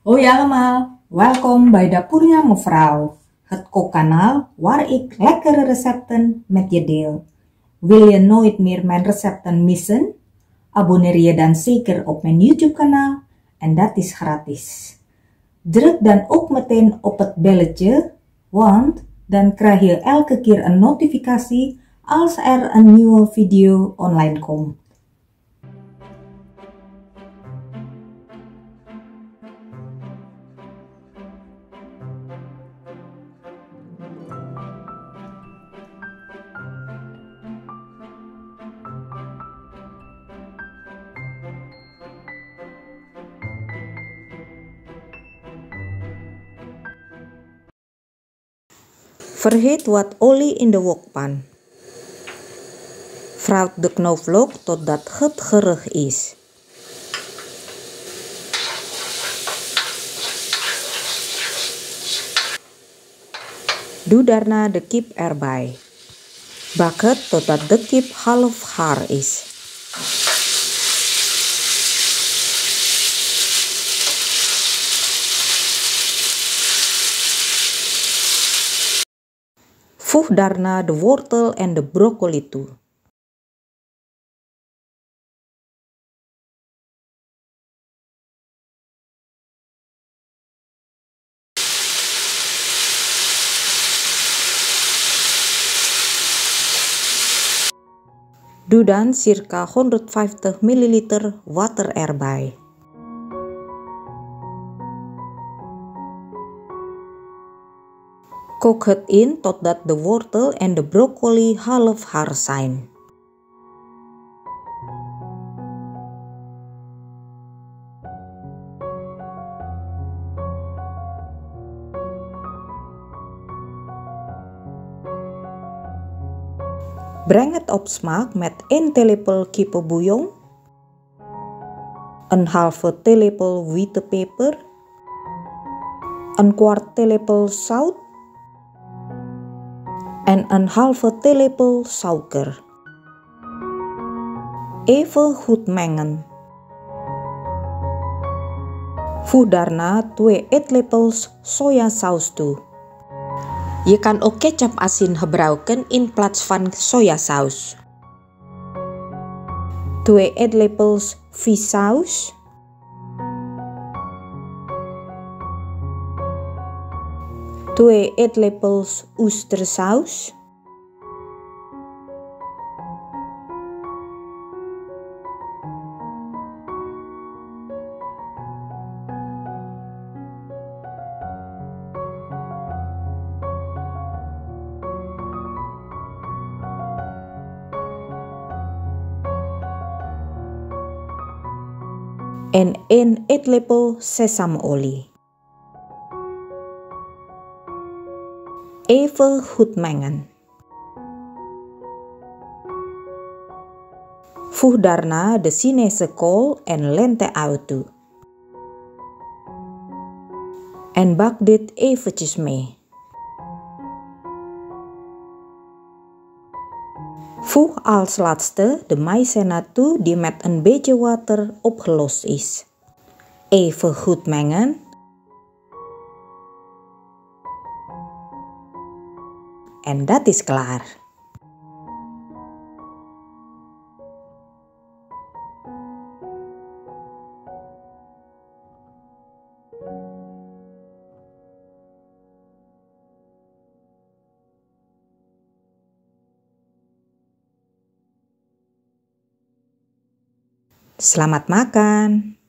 Hoi allemaal, welkom bij Dapurnya Mevrouw, het kookkanaal waar ik lekkere recepten met je deel. Wil je nooit meer mijn recepten missen? Abonneer je dan zeker op mijn YouTube kanaal en dat is gratis. Druk dan ook meteen op het belletje, want dan krijg je elke keer een notificatie als er een nieuwe video online komt. Verhit wat olie in de wokpan. Fruit de knoflook totdat het gerig is. Doe daarna de kip erbij. Bak het totdat de kip half gaar is. Voeg daarna de wortel en de broccoli toe. Doe dan circa 150 ml water erbij. Kook het in totdat de wortel en de broccoli half gaar zijn. Breng het op smaak met 1 theelepel kippenbouillon, een halve theelepel witte peper, een kwart theelepel zout en een halve theelepel suiker. Even goed mengen. Voeg daarna 2 eetlepels sojasaus toe. Je kan ook kecap asin gebruiken in plaats van sojasaus. 2 eetlepels vissaus. 2 eetlepels oestersaus. En 1 eetlepel sesamolie. Even goed mengen. Voeg daarna de Chinese kool en lente-ui toe. En bak dit eventjes mee. Voeg als laatste de maïzena toe die met een beetje water opgelost is. Even goed mengen. En dat is klaar. Selamat makan!